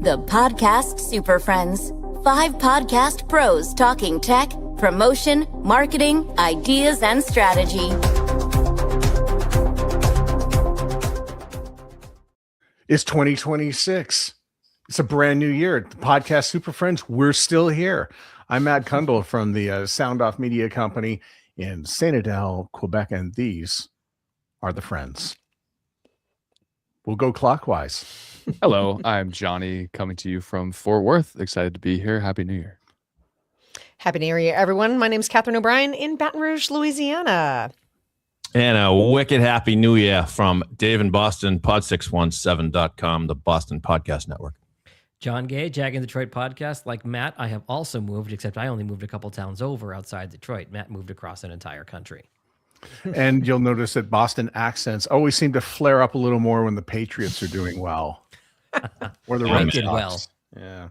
The Podcast Super Friends. 5 podcast pros talking tech, promotion, marketing, ideas, and strategy. It's 2026. It's a brand new year. The Podcast Super Friends, we're still here. I'm Matt Kundle from the Sound Off Media Company in Saint Adele, Quebec, and these are the friends. We'll go clockwise. Hello, I'm Johnny coming to you from Fort Worth. Excited to be here. Happy New Year. Happy New Year, everyone. My name is Catherine O'Brien in Baton Rouge, Louisiana. And a wicked happy new year from Dave in Boston, pod617.com, the Boston Podcast Network. John Gay, Jag in Detroit podcast. Like Matt, I have also moved, except I only moved a couple towns over outside Detroit. Matt moved across an entire country. And you'll notice that Boston accents always seem to flare up a little more when the Patriots are doing well. Or the Red did Sox. well. Yeah.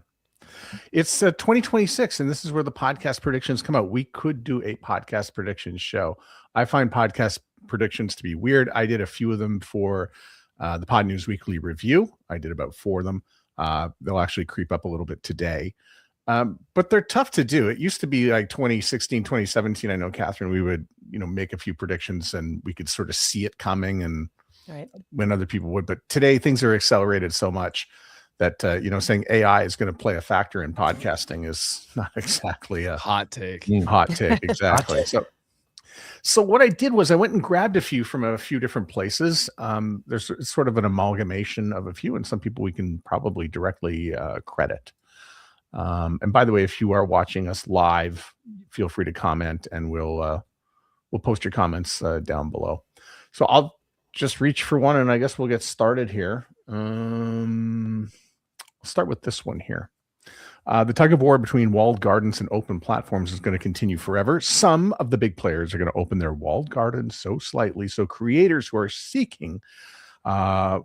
It's 2026, and this is where the podcast predictions come out. We could do a podcast predictions show. I find podcast predictions to be weird. I did a few of them for the Pod News Weekly Review. I did about 4 of them. They'll actually creep up a little bit today. But they're tough to do. It used to be like 2016, 2017. I know, Catherine, we would, make a few predictions and we could sort of see it coming and Right. when other people would. But today things are accelerated so much that, saying AI is going to play a factor in podcasting is not exactly a Hot take. hot take. Exactly. So what I did was I went and grabbed a few from a few different places. There's sort of an amalgamation of a few, and some people we can probably directly credit. And by the way, if you are watching us live, feel free to comment, and we'll post your comments down below. So I'll just reach for one, and I guess we'll get started here. I'll start with this one here. The tug of war between walled gardens and open platforms is going to continue forever. Some of the big players are going to open their walled gardens so slightly, so creators who are seeking more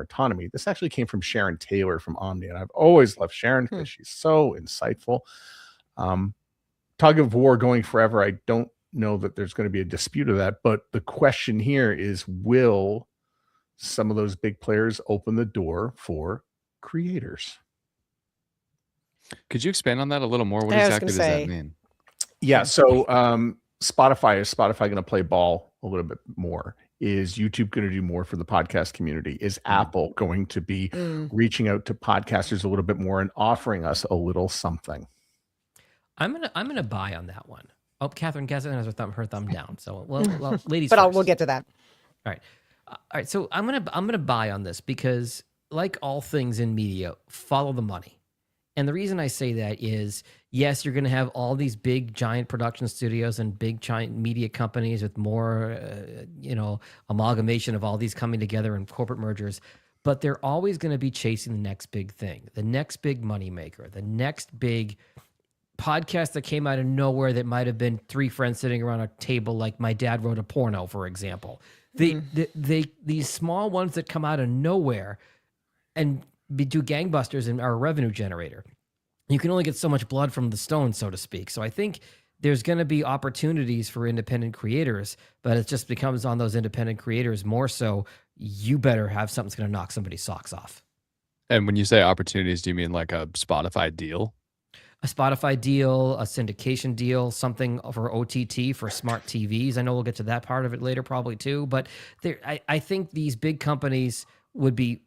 autonomy. This actually came from Sharon Taylor from Omni, and I've always loved Sharon because she's so insightful. Tug of war going forever. I don't know that there's going to be a dispute of that, but the question here is, will some of those big players open the door for creators? Could you expand on that a little more? What I was exactly gonna does say- that mean? Yeah. So Spotify going to play ball a little bit more? Is YouTube going to do more for the podcast community? Is Apple going to be reaching out to podcasters a little bit more and offering us a little something? I'm gonna buy on that one. Oh, Catherine has her thumb down. So, well ladies, But first. we'll get to that. All right. So I'm gonna buy on this because, like all things in media, follow the money. And the reason I say that is, yes, you're going to have all these big, giant production studios and big, giant media companies with more, amalgamation of all these coming together and corporate mergers. But they're always going to be chasing the next big thing, the next big moneymaker, the next big podcast that came out of nowhere that might have been 3 friends sitting around a table, like My Dad Wrote a Porno, for example. These small ones that come out of nowhere and do gangbusters and are a revenue generator. You can only get so much blood from the stone, so to speak. So I think there's going to be opportunities for independent creators, but it just becomes on those independent creators more so. You better have something that's going to knock somebody's socks off. And when you say opportunities, do you mean like a Spotify deal? A Spotify deal, a syndication deal, something for OTT for smart TVs. I know we'll get to that part of it later probably too, but I think these big companies would be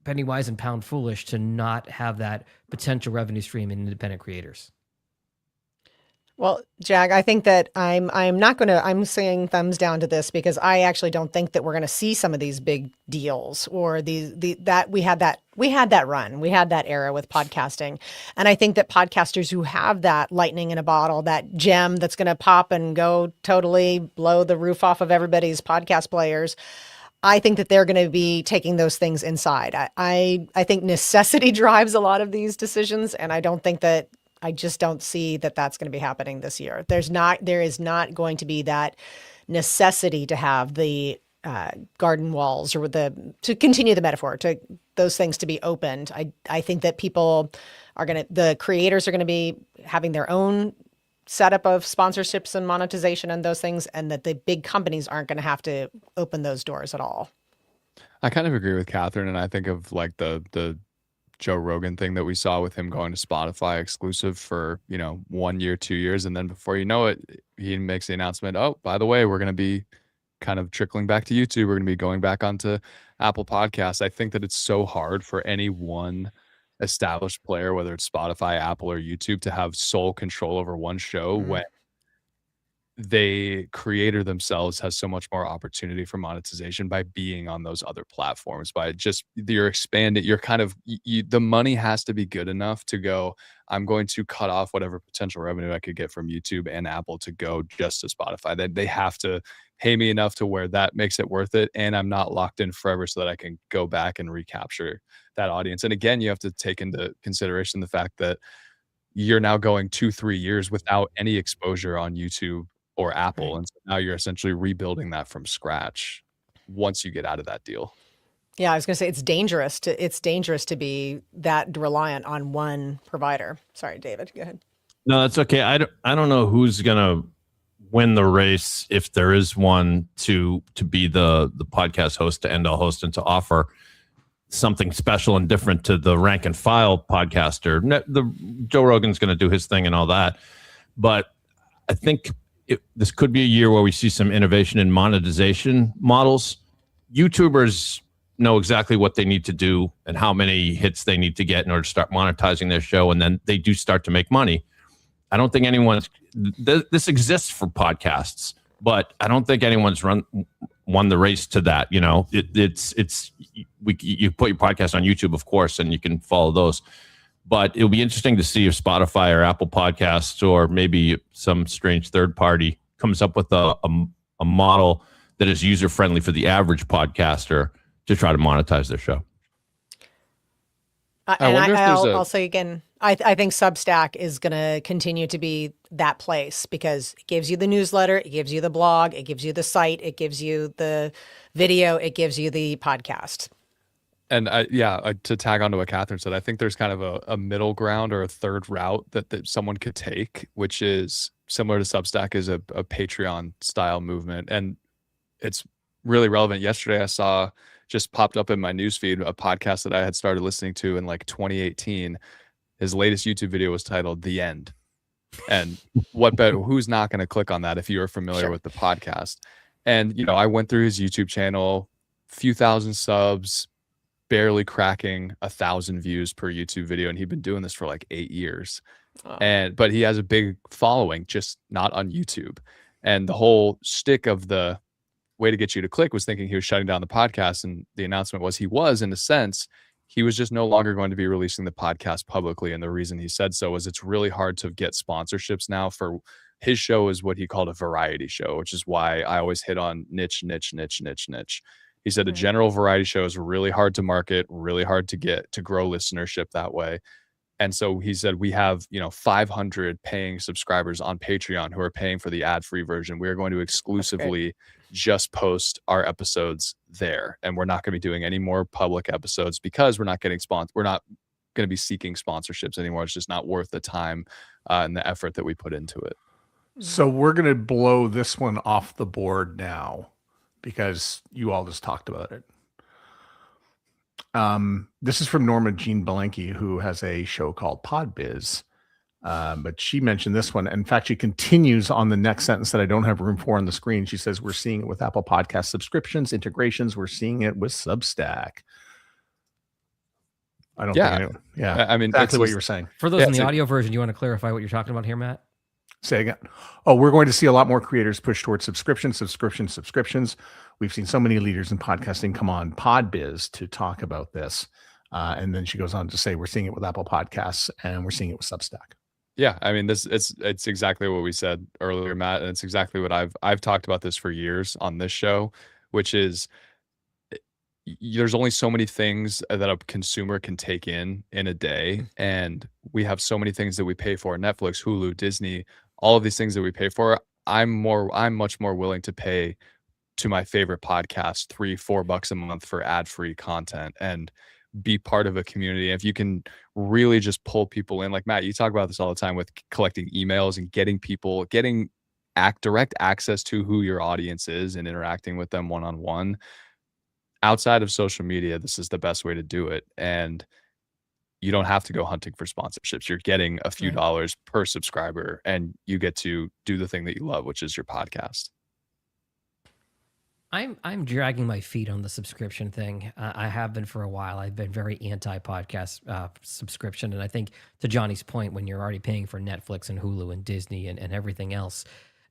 penny wise and pound foolish to not have that potential revenue stream in independent creators. Well, Jag, I think that I'm saying thumbs down to this because I actually don't think that we're going to see some of these big deals or that we had that run. We had that era with podcasting. And I think that podcasters who have that lightning in a bottle, that gem that's going to pop and go totally blow the roof off of everybody's podcast players, I think that they're going to be taking those things inside. I think necessity drives a lot of these decisions, and I just don't see that that's going to be happening this year. There is not going to be that necessity to have the garden walls or to continue the metaphor, to those things to be opened. I think that the creators are going to be having their own setup of sponsorships and monetization and those things, and that the big companies aren't going to have to open those doors at all. I kind of agree with Catherine, and I think of like the Joe Rogan thing that we saw with him going to Spotify exclusive for, 1 year, 2 years. And then before you know it, he makes the announcement, oh, by the way, we're going to be kind of trickling back to YouTube. We're going to be going back onto Apple Podcasts. I think that it's so hard for any one established player, whether it's Spotify, Apple, or YouTube, to have sole control over one show when they creator themselves has so much more opportunity for monetization by being on those other platforms. By just you're expanding, you're kind of the money has to be good enough to go, I'm going to cut off whatever potential revenue I could get from YouTube and Apple to go just to Spotify. They have to pay me enough to where that makes it worth it, and I'm not locked in forever, so that I can go back and recapture that audience. And again, you have to take into consideration the fact that you're now going 2-3 years without any exposure on YouTube or Apple. And so now you're essentially rebuilding that from scratch once you get out of that deal. Yeah, I was going to say it's dangerous to be that reliant on one provider. Sorry, David, go ahead. No, that's okay. I don't know who's gonna win the race, if there is one, to be the podcast host, to end all host, and to offer something special and different to the rank and file podcaster. The Joe Rogan's going to do his thing and all that, but I think this could be a year where we see some innovation in monetization models. YouTubers know exactly what they need to do and how many hits they need to get in order to start monetizing their show, and then they do start to make money. I don't think this exists for podcasts, but I don't think anyone's won the race to that. You put your podcast on YouTube, of course, and you can follow those. But it'll be interesting to see if Spotify or Apple Podcasts, or maybe some strange third party, comes up with a model that is user friendly for the average podcaster to try to monetize their show. I'll say again, I think Substack is going to continue to be that place, because it gives you the newsletter, it gives you the blog, it gives you the site, it gives you the video, it gives you the podcast. And to tag on to what Catherine said, I think there's kind of a middle ground or a third route that someone could take, which is similar to Substack, is a Patreon style movement. And it's really relevant. Yesterday, I saw just popped up in my newsfeed a podcast that I had started listening to in like 2018. His latest YouTube video was titled "The End." And who's not going to click on that if you're familiar with the podcast? And, I went through his YouTube channel, few thousand subs, barely cracking 1,000 views per YouTube video, and he'd been doing this for like 8 years. But he has a big following, just not on YouTube. And the whole shtick of the way to get you to click was thinking he was shutting down the podcast, and the announcement was in a sense, he was just no longer going to be releasing the podcast publicly. And the reason he said so was it's really hard to get sponsorships now. For his show is what he called a variety show, which is why I always hit on niche. He said a general variety show is really hard to market, really hard to get to grow listenership that way. And so he said, we have, 500 paying subscribers on Patreon who are paying for the ad-free version. We are going to exclusively just post our episodes there. And we're not going to be doing any more public episodes because we're not getting sponsored. We're not going to be seeking sponsorships anymore. It's just not worth the time and the effort that we put into it. So we're going to blow this one off the board now, because you all just talked about it. This is from Norma Jean Belenke, who has a show called Podbiz. But she mentioned this one. In fact, she continues on the next sentence that I don't have room for on the screen. She says, we're seeing it with Apple Podcast subscriptions, integrations. We're seeing it with Substack. I don't think anyone. Yeah. I mean, exactly what you were saying. For those in the audio version, you want to clarify what you're talking about here, Matt? Say again. Oh, we're going to see a lot more creators push towards subscriptions. We've seen so many leaders in podcasting come on Podbiz to talk about this. And then she goes on to say, we're seeing it with Apple Podcasts and we're seeing it with Substack. Yeah. I mean, it's exactly what we said earlier, Matt. And it's exactly what I've talked about this for years on this show, which is there's only so many things that a consumer can take in a day. And we have so many things that we pay for: Netflix, Hulu, Disney, all of these things that we pay for. I'm much more willing to pay to my favorite podcast $3-4 a month for ad-free content and be part of a community. If you can really just pull people in, like Matt, you talk about this all the time with collecting emails and getting direct access to who your audience is and interacting with them one-on-one outside of social media. This is the best way to do it. And you don't have to go hunting for sponsorships. You're getting a few dollars per subscriber, and you get to do the thing that you love, which is your podcast. I'm dragging my feet on the subscription thing. I have been for a while. I've been very anti-podcast subscription, and I think to Johnny's point, when you're already paying for Netflix and Hulu and Disney and everything else,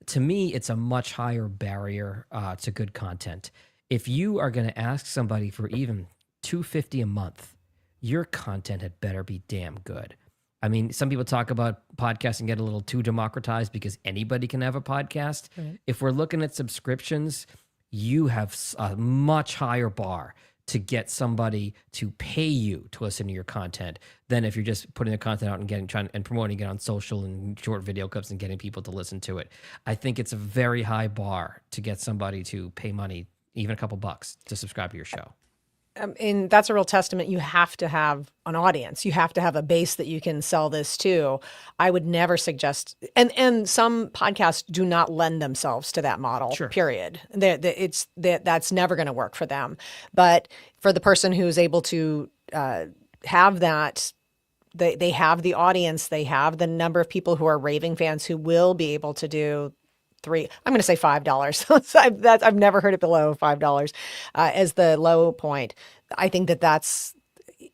to me, it's a much higher barrier to good content. If you are going to ask somebody for even $2.50 a month, your content had better be damn good. I mean, some people talk about podcasting get a little too democratized because anybody can have a podcast. Right. If we're looking at subscriptions, you have a much higher bar to get somebody to pay you to listen to your content than if you're just putting the content out and trying and promoting it on social and short video clips and getting people to listen to it. I think it's a very high bar to get somebody to pay money, even a couple bucks, to subscribe to your show. And that's a real testament. You have to have an audience. You have to have a base that you can sell this to. I would never suggest, and some podcasts do not lend themselves to that model, period. That's never going to work for them. But for the person who's able to have that, they have the audience, they have the number of people who are raving fans who will be able to do I'm going to say $5. I've never heard it below $5 as the low point. I think that's,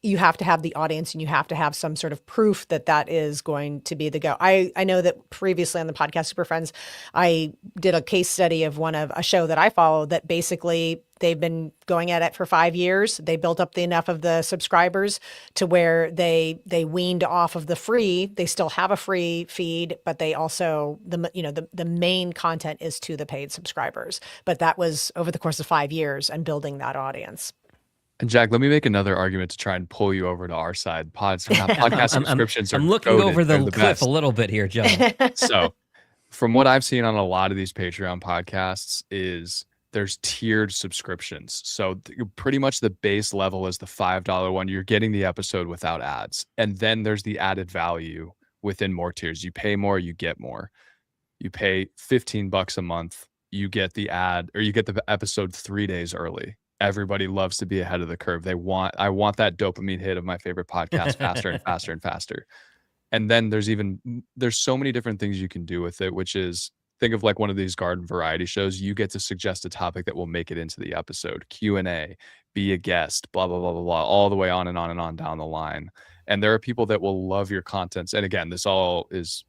you have to have the audience and you have to have some sort of proof that is going to be the go. I know that previously on the podcast Super Friends, I did a case study of a show that I follow that basically they've been going at it for 5 years. They built up enough of the subscribers to where they weaned off of the free. They still have a free feed, but they also, the main content is to the paid subscribers. But that was over the course of 5 years and building that audience. And Jack, let me make another argument to try and pull you over to our side. Podcast subscriptions are I'm looking goated. over the cliff best. a little bit here, John. So from what I've seen on a lot of these Patreon podcasts is there's tiered subscriptions. So pretty much the base level is the $5 one. You're getting the episode without ads. And then there's the added value within more tiers. You pay more, you get more. You pay $15 a month, you get the ad, or you get the episode 3 days early. Everybody loves to be ahead of the curve. I want that dopamine hit of my favorite podcast faster and faster and faster. And then there's so many different things you can do with it, which is, think of like one of these garden variety shows. You get to suggest a topic that will make it into the episode, Q&A, be a guest, blah, blah, blah, blah, blah, all the way on and on and on down the line. And there are people that will love your contents. And again, this all is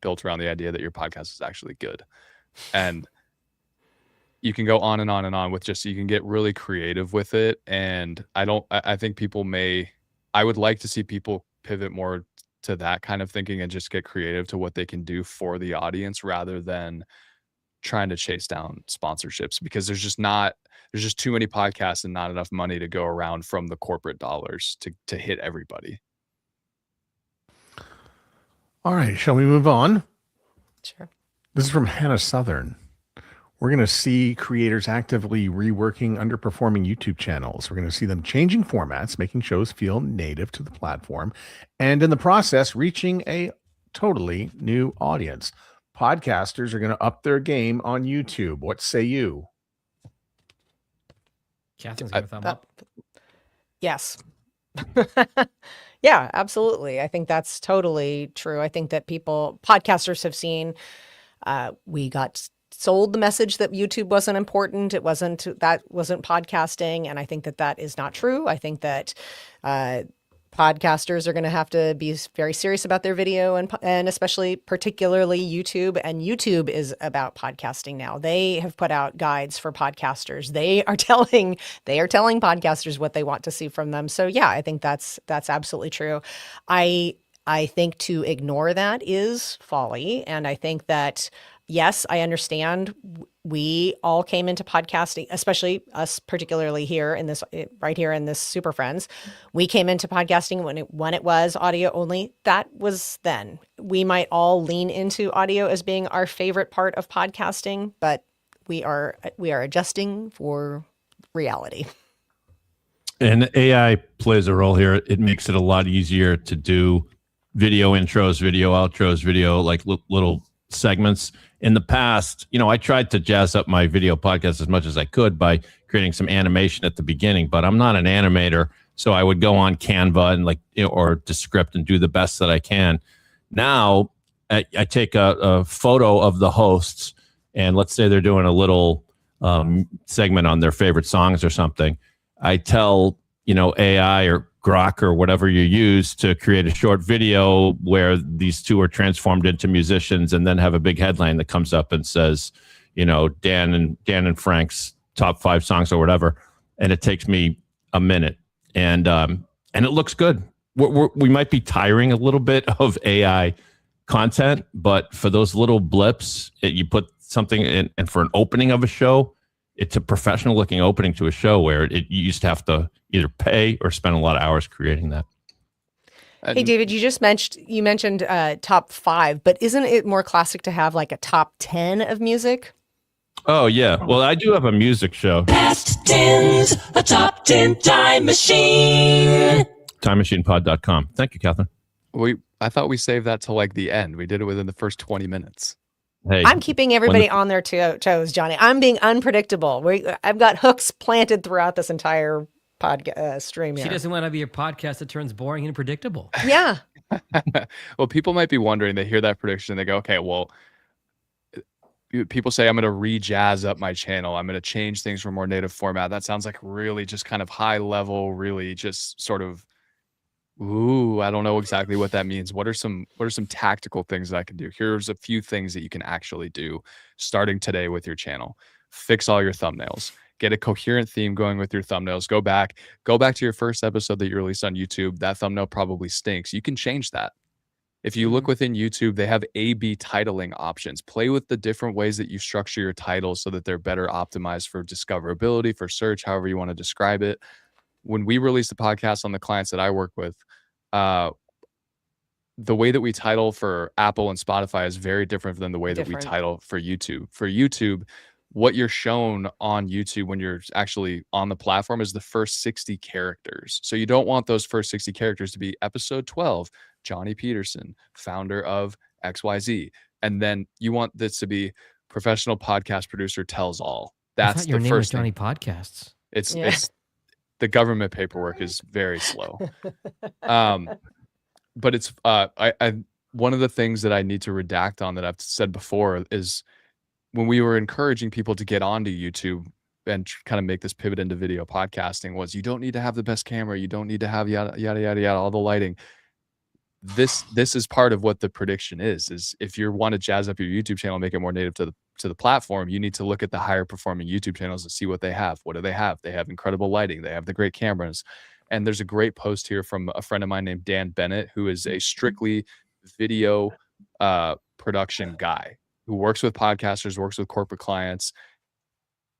built around the idea that your podcast is actually good. And you can go on and on and on with you can get really creative with it. And I think I would like to see people pivot more to that kind of thinking and just get creative to what they can do for the audience rather than trying to chase down sponsorships, because there's just too many podcasts and not enough money to go around from the corporate dollars to hit everybody. All right. Shall we move on? Sure. This is from Hannah Southern. We're going to see creators actively reworking underperforming YouTube channels. We're going to see them changing formats, making shows feel native to the platform, and in the process, reaching a totally new audience. Podcasters are going to up their game on YouTube. What say you? Catherine's got a thumb up. Yes. Yeah, absolutely. I think that's totally true. I think that podcasters have seen, we got sold the message that YouTube wasn't important. That wasn't podcasting. And I think that is not true. I think that podcasters are going to have to be very serious about their video and especially particularly YouTube. And YouTube is about podcasting now. They have put out guides for podcasters. They are telling podcasters what they want to see from them. So yeah, I think that's absolutely true. I think to ignore that is folly. And I think that, yes, I understand. We all came into podcasting, especially us, particularly right here in this Super Friends. We came into podcasting when it was audio only. That was then. We might all lean into audio as being our favorite part of podcasting, but we are adjusting for reality. And AI plays a role here. It makes it a lot easier to do video intros, video outros, video like little segments. In the past, I tried to jazz up my video podcast as much as I could by creating some animation at the beginning, but I'm not an animator. So I would go on Canva and or Descript and do the best that I can. Now I take a photo of the hosts, and let's say they're doing a little segment on their favorite songs or something. I tell, AI or Grok or whatever you use to create a short video where these two are transformed into musicians, and then have a big headline that comes up and says, Dan and Frank's top 5 songs or whatever. And it takes me a minute, and it looks good. We might be tiring a little bit of AI content, but for those little blips, you put something in, and for an opening of a show, it's a professional looking opening to a show where you used to have to either pay or spend a lot of hours creating that. Hey, David, you mentioned top 5, but isn't it more classic to have like a top 10 of music? Oh, yeah. Well, I do have a music show. Past 10s, a top 10 time machine. TimeMachinePod.com. Thank you, Catherine. I thought we saved that till like the end. We did it within the first 20 minutes. Hey, I'm keeping everybody on their toes, Johnny. I'm being unpredictable. I've got hooks planted throughout this entire podcast stream here. She doesn't want to be a podcast that turns boring and predictable. Yeah. Well, people might be wondering, they hear that prediction, they go, okay, well, people say I'm going to re-jazz up my channel. I'm going to change things for a more native format. That sounds like really just kind of high level, really just sort of, I don't know exactly what that means. What are some tactical things that I can do? Here's a few things that you can actually do starting today with your channel. Fix all your thumbnails. Get a coherent theme going with your thumbnails. Go back to your first episode that you released on YouTube. That thumbnail probably stinks. You can change that. If you look within YouTube, they have A/B titling options. Play with the different ways that you structure your titles so that they're better optimized for discoverability, for search, however you want to describe it. When we release the podcast on the clients that I work with, the way that we title for Apple and Spotify is very different than the way that we title for YouTube. For YouTube, what you're shown on YouTube when you're actually on the platform is the first 60 characters. So you don't want those first 60 characters to be episode 12, Johnny Peterson, founder of XYZ. And then you want this to be professional podcast producer tells all. That's your the name first was Johnny thing. Podcasts. It's the government paperwork is very slow. But it's I one of the things that I need to redact on that I've said before is when we were encouraging people to get onto YouTube and kind of make this pivot into video podcasting was you don't need to have the best camera, you don't need to have yada yada yada yada all the lighting. This is part of what the prediction is if you want to jazz up your YouTube channel, make it more native to the platform, you need to look at the higher performing YouTube channels and see what they have. What do they have? They have incredible lighting. They have the great cameras. And there's a great post here from a friend of mine named Dan Bennett, who is a strictly video production guy who works with podcasters, works with corporate clients,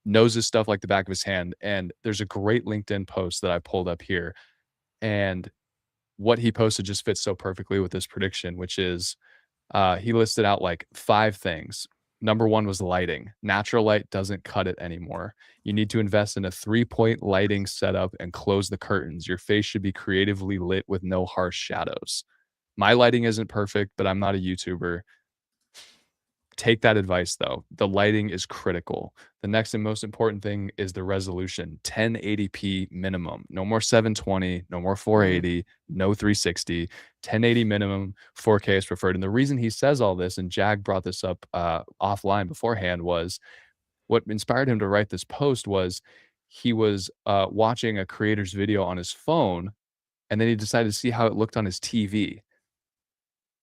knows this stuff like the back of his hand. And there's a great LinkedIn post that I pulled up here. And what he posted just fits so perfectly with this prediction, which is he listed out like 5 things. Number 1 was lighting. Natural light doesn't cut it anymore. You need to invest in a 3-point lighting setup and close the curtains. Your face should be creatively lit with no harsh shadows. My lighting isn't perfect, but I'm not a YouTuber. Take that advice though. The lighting is critical. The next and most important thing is the resolution, 1080p minimum. No more 720, no more 480, no 360, 1080 minimum, 4K is preferred. And the reason he says all this, and Jag brought this up offline beforehand, was what inspired him to write this post was he was watching a creator's video on his phone, and then he decided to see how it looked on his TV.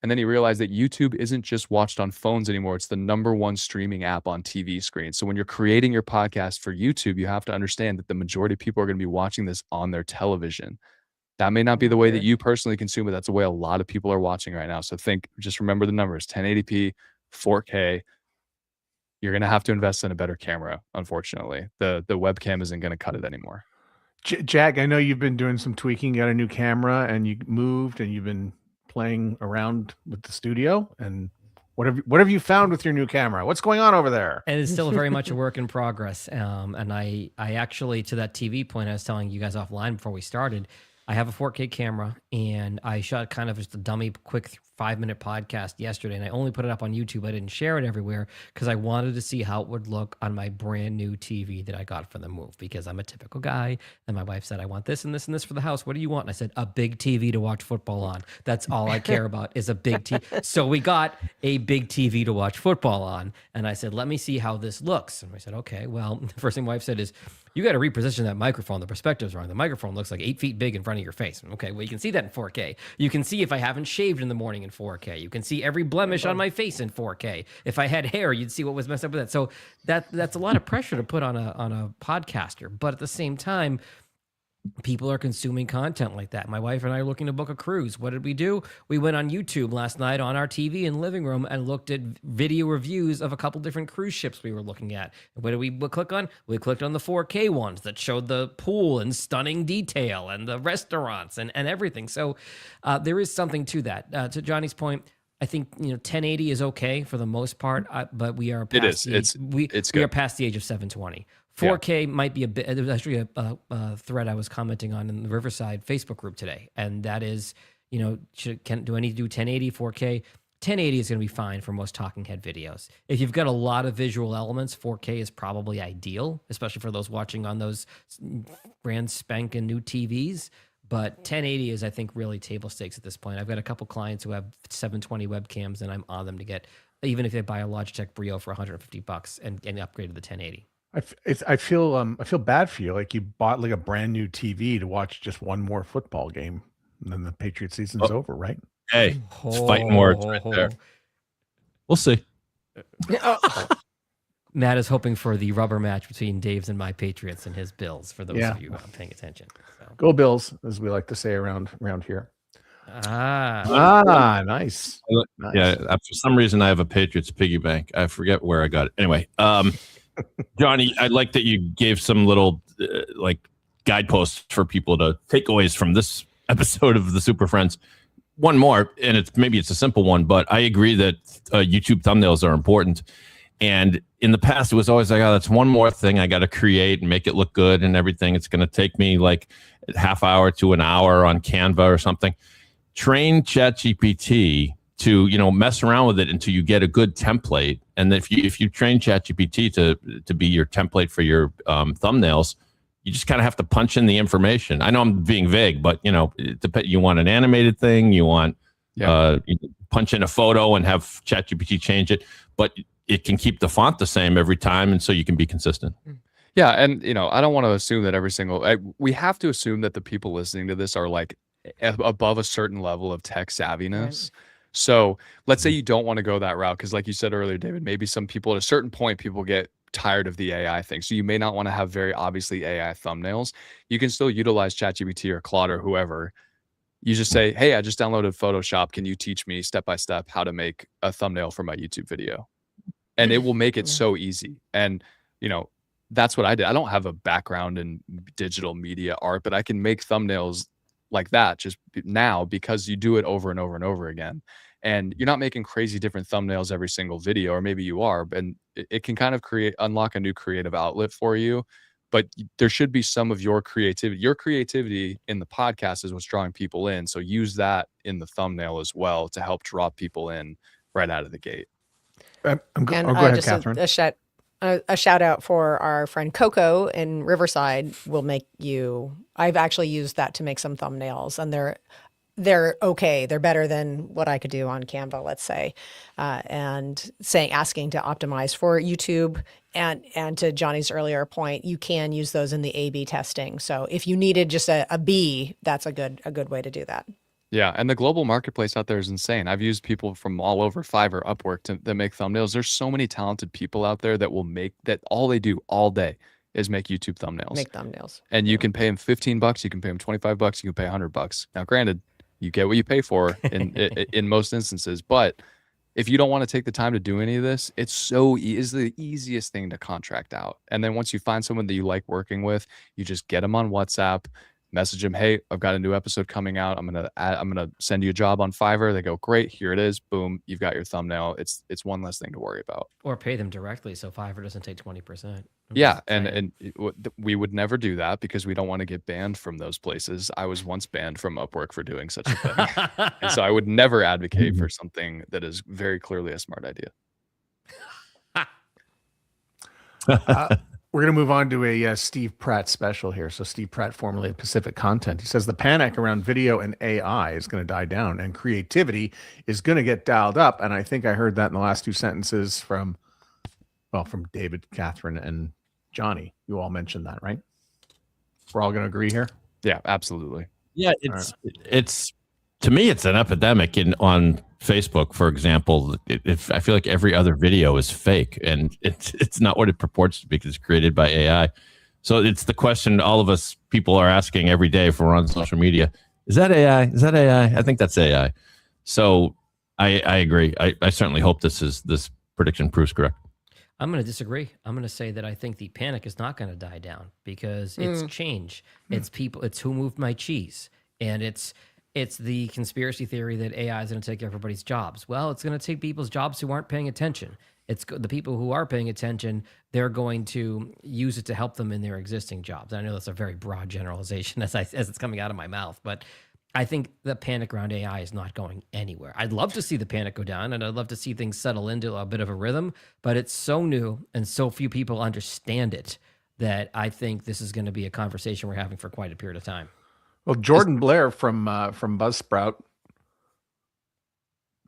And then he realized that YouTube isn't just watched on phones anymore. It's the #1 streaming app on TV screens. So when you're creating your podcast for YouTube, you have to understand that the majority of people are going to be watching this on their television. That may not be the way that you personally consume it. That's the way a lot of people are watching right now. So just remember the numbers, 1080p, 4K. You're going to have to invest in a better camera, unfortunately. The webcam isn't going to cut it anymore. Jag, I know you've been doing some tweaking, got a new camera, and you moved, and you've been playing around with the studio. And what have you found with your new camera? What's going on over there? And it's still very much a work in progress. And I actually, to that TV point I was telling you guys offline before we started, I have a 4K camera, and I shot kind of just a dummy quick 5-minute podcast yesterday, and I only put it up on YouTube. I didn't share it everywhere because I wanted to see how it would look on my brand new TV that I got for the move, because I'm a typical guy. And my wife said, I want this and this and this for the house. What do you want? And I said, a big TV to watch football on. That's all I care about is a big TV. So we got a big TV to watch football on. And I said, let me see how this looks. And I said, okay, well, the first thing my wife said is, you got to reposition that microphone. The perspective's wrong. The microphone looks like 8 feet big in front of your face. Okay, well, you can see that in 4K. You can see if I haven't shaved in the morning in 4K. You can see every blemish on my face in 4K. If I had hair, you'd see what was messed up with that. So that's a lot of pressure to put on a podcaster. But at the same time, people are consuming content like that. My wife and I are looking to book a cruise. What did we do? We went on YouTube last night on our TV in the living room and looked at video reviews of a couple different cruise ships we were looking at. What did we click on? We clicked on the 4K ones that showed the pool in stunning detail and the restaurants and everything. So there is something to that. To Johnny's point, I think 1080 is okay for the most part, but we are past we are past the age of 720. 4K might be a bit. There was actually a thread I was commenting on in the Riverside Facebook group today, and that is, do I need to do 1080, 4K? 1080 is going to be fine for most talking head videos. If you've got a lot of visual elements, 4K is probably ideal, especially for those watching on those brand spanking new TVs. But 1080 is, I think, really table stakes at this point. I've got a couple clients who have 720 webcams, and I'm on them to get, even if they buy a Logitech Brio for $150 and upgrade to the 1080. I feel bad for you. Like you bought like a brand new TV to watch just one more football game, and then the Patriot season's over, right? Hey, it's fighting words right there. We'll see. Matt is hoping for the rubber match between Dave's and my Patriots and his Bills, for those of you paying attention. So. Go Bills, as we like to say around here. Nice. Yeah, for some reason I have a Patriots piggy bank. I forget where I got it. Anyway, Johnny, I like that you gave some little guideposts for people to takeaways from this episode of the Super Friends. One more, and it's a simple one, but I agree that YouTube thumbnails are important. And in the past, it was always like, oh, that's one more thing I got to create and make it look good and everything. It's going to take me like a half hour to an hour on Canva or something. Train ChatGPT to mess around with it until you get a good template. And if you train ChatGPT to be your template for your thumbnails, you just kind of have to punch in the information. I know I'm being vague, but you want an animated thing, you want you punch in a photo and have ChatGPT change it, but it can keep the font the same every time, and so you can be consistent. Yeah, and I don't want to assume that we have to assume that the people listening to this are like above a certain level of tech savviness. Right. So let's say you don't want to go that route, because like you said earlier, David, maybe some people at a certain point, people get tired of the AI thing. So you may not want to have very obviously AI thumbnails. You can still utilize ChatGPT or Claude or whoever. You just say, hey, I just downloaded Photoshop. Can you teach me step by step how to make a thumbnail for my YouTube video? And it will make it so easy. And, that's what I did. I don't have a background in digital media art, but I can make thumbnails like that just now because you do it over and over and over again. And you're not making crazy different thumbnails every single video, or maybe you are, and it can kind of unlock a new creative outlet for you. But there should be some of your creativity. Your creativity in the podcast is what's drawing people in. So use that in the thumbnail as well to help draw people in right out of the gate. Go ahead, Catherine. A shout out for our friend Coco in Riverside will make you. I've actually used that to make some thumbnails, and they're okay. They're better than what I could do on Canva, let's say. And asking to optimize for YouTube, and to Johnny's earlier point, you can use those in the A/B testing. So if you needed just a B, that's a good way to do that. Yeah, and the global marketplace out there is insane. I've used people from all over Fiverr, Upwork to make thumbnails. There's so many talented people out there that will make that all they do all day is make YouTube thumbnails. Make thumbnails. And you can pay them $15, you can pay them $25, you can pay $100. Now, granted, you get what you pay for in most instances, but if you don't want to take the time to do any of this, it's the easiest thing to contract out. And then once you find someone that you like working with, you just get them on WhatsApp. message them, hey, I've got a new episode coming out. I'm gonna send you a job on Fiverr. They go, great, here it is. Boom, you've got your thumbnail. It's one less thing to worry about. Or pay them directly so Fiverr doesn't take 20%. Yeah, and we would never do that because we don't want to get banned from those places. I was once banned from Upwork for doing such a thing. And so I would never advocate for something that is very clearly a smart idea. We're going to move on to a Steve Pratt special here. So Steve Pratt, formerly of Pacific Content, he says the panic around video and AI is going to die down and creativity is going to get dialed up. And I think I heard that in the last two sentences from David, Catherine, and Johnny. You all mentioned that, right? We're all going to agree here? Yeah, absolutely. Yeah, it's to me, it's an epidemic on Facebook, for example. I feel like every other video is fake, and it's not what it purports to be because it's created by AI. So it's the question all of us people are asking every day if we're on social media: is that AI? Is that AI? I think that's AI. So I agree. I certainly hope this prediction proves correct. I'm going to disagree. I'm going to say that I think the panic is not going to die down because it's change. It's people. It's who moved my cheese, and it's the conspiracy theory that AI is going to take everybody's jobs. Well, it's going to take people's jobs who aren't paying attention. It's the people who are paying attention. They're going to use it to help them in their existing jobs. I know that's a very broad generalization as it's coming out of my mouth, but I think the panic around AI is not going anywhere. I'd love to see the panic go down, and I'd love to see things settle into a bit of a rhythm, but it's so new and so few people understand it that I think this is going to be a conversation we're having for quite a period of time. Well, Jordan Blair from Buzzsprout,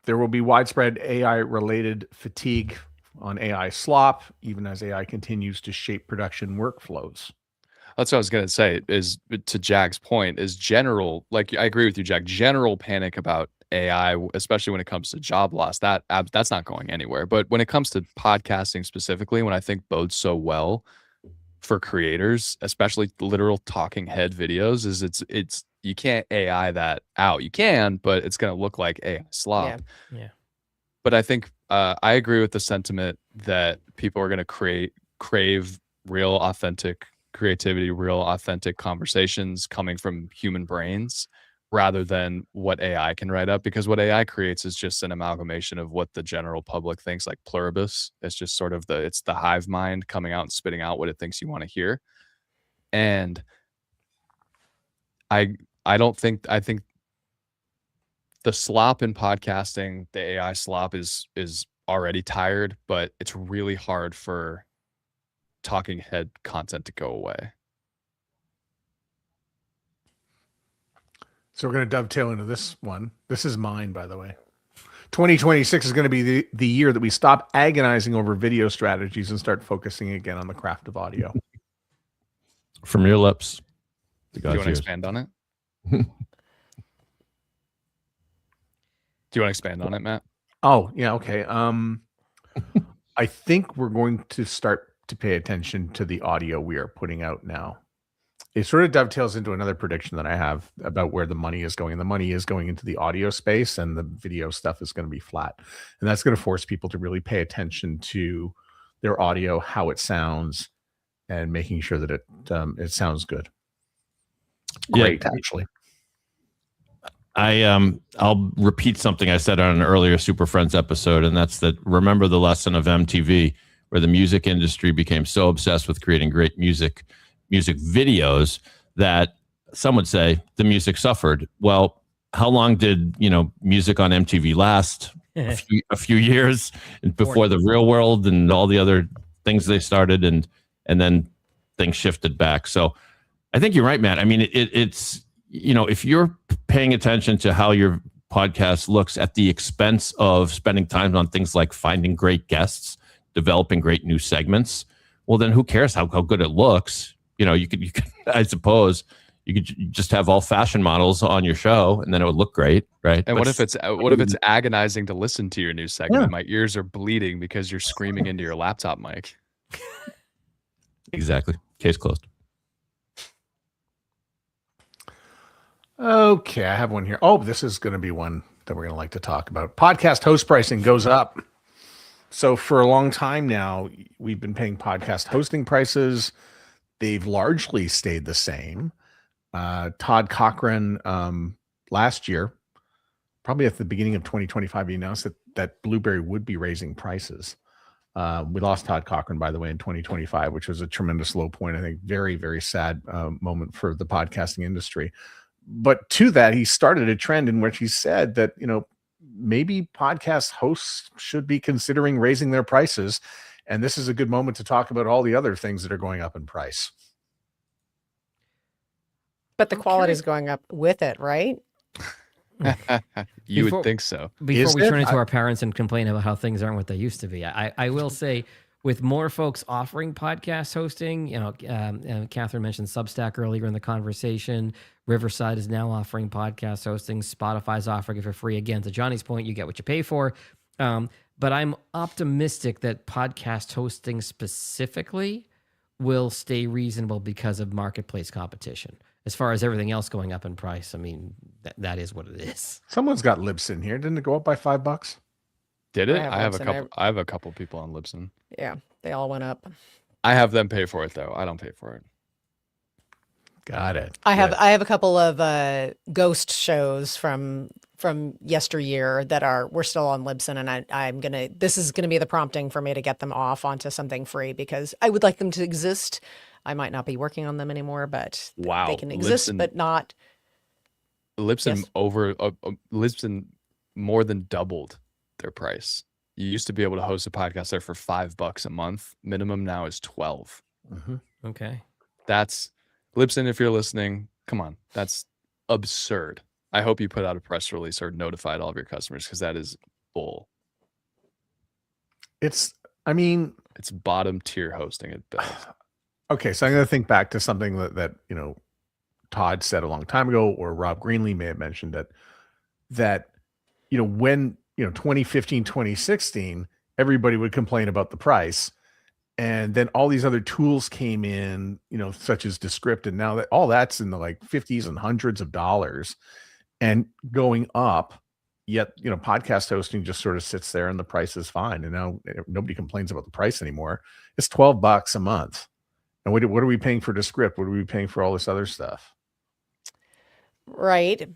there will be widespread AI-related fatigue on AI slop, even as AI continues to shape production workflows. That's what I was going to say, is to Jack's point, is general, like I agree with you, Jack, general panic about AI, especially when it comes to job loss, that's not going anywhere. But when it comes to podcasting specifically, when I think bodes so well for creators, especially literal talking head videos, is it's you can't AI that out. You can, but it's going to look like AI slop. Yeah. But I think I agree with the sentiment that people are going to crave real, authentic creativity, real, authentic conversations coming from human brains rather than what AI can write up, because what AI creates is just an amalgamation of what the general public thinks, like pluribus. It's just sort of it's the hive mind coming out and spitting out what it thinks you want to hear. And I think the slop in podcasting, the AI slop is already tired, but it's really hard for talking head content to go away. So we're going to dovetail into this one. This is mine, by the way. 2026 is going to be the year that we stop agonizing over video strategies and start focusing again on the craft of audio. From your lips. Do you want to expand on it? Do you want to expand on it, Matt? Oh, yeah, okay. I think we're going to start to pay attention to the audio we are putting out now. It sort of dovetails into another prediction that I have about where the money is going. And the money is going into the audio space, and the video stuff is going to be flat. And that's going to force people to really pay attention to their audio, how it sounds, and making sure that it sounds good. Great, actually. I'll repeat something I said on an earlier Super Friends episode, and that's that remember the lesson of MTV, where the music industry became so obsessed with creating great music videos that some would say the music suffered. Well, how long did music on MTV last? a few years before the Real World and all the other things they started, and then things shifted back. So I think you're right, Matt. I mean, it's if you're paying attention to how your podcast looks at the expense of spending time on things like finding great guests, developing great new segments, well, then who cares how good it looks? You could, I suppose, you could just have all fashion models on your show, and then it would look great, right? And what if it's agonizing to listen to your new segment? Yeah. My ears are bleeding because you're screaming into your laptop mic. Exactly. Case closed. Okay, I have one here. Oh, this is going to be one that we're going to like to talk about. Podcast host pricing goes up. So for a long time now, we've been paying podcast hosting prices. They've largely stayed the same. Todd Cochran last year, probably at the beginning of 2025, he announced that Blueberry would be raising prices. We lost Todd Cochran, by the way, in 2025, which was a tremendous low point. I think very, very sad moment for the podcasting industry. But to that, he started a trend in which he said that, maybe podcast hosts should be considering raising their prices. And this is a good moment to talk about all the other things that are going up in price. But the quality is going up with it, right? You would think so. Before we turn into our parents and complain about how things aren't what they used to be, I will say, with more folks offering podcast hosting, Catherine mentioned Substack earlier in the conversation. Riverside is now offering podcast hosting. Spotify's offering it for free. Again, to Johnny's point, you get what you pay for. But I'm optimistic that podcast hosting specifically will stay reasonable because of marketplace competition. As far as everything else going up in price, I mean, that is what it is. Someone's got Libsyn here. Didn't it go up by $5? Did it? I have a couple people on Libsyn. Yeah, they all went up. I have them pay for it though. I don't pay for it. Got it. I have a couple of ghost shows from yesteryear that we're still on Libsyn, and this is gonna be the prompting for me to get them off onto something free because I would like them to exist. I might not be working on them anymore, but they can exist, Libsyn, but not. Libsyn Libsyn more than doubled their price. You used to be able to host a podcast there for $5 a month. Minimum now is 12. Mm-hmm. Okay. That's Libsyn. If you're listening, come on. That's absurd. I hope you put out a press release or notified all of your customers because that is bull. It's bottom tier hosting at best. Okay, so I'm going to think back to something that Todd said a long time ago, or Rob Greenlee may have mentioned that when 2015, 2016, everybody would complain about the price, and then all these other tools came in, such as Descript, and now that all that's in the like 50s and hundreds of dollars, and going up. Yet podcast hosting just sort of sits there, and the price is fine, and now nobody complains about the price anymore. It's $12 a month. And what are we paying for Descript? What are we paying for all this other stuff? Right.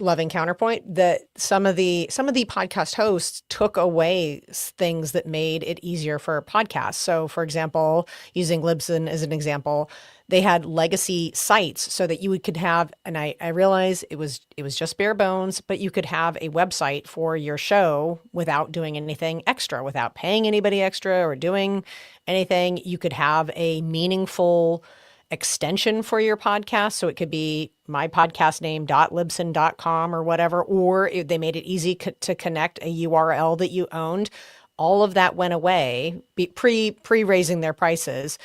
Loving counterpoint that some of the podcast hosts took away things that made it easier for podcasts. So for example, using Libsyn as an example, they had legacy sites so that you could have, and I realize it was just bare bones, but you could have a website for your show without doing anything extra, without paying anybody extra or doing anything. You could have a meaningful extension for your podcast. So it could be mypodcastname.libsyn.com or whatever, or they made it easy to connect a URL that you owned. All of that went away pre-raising their prices.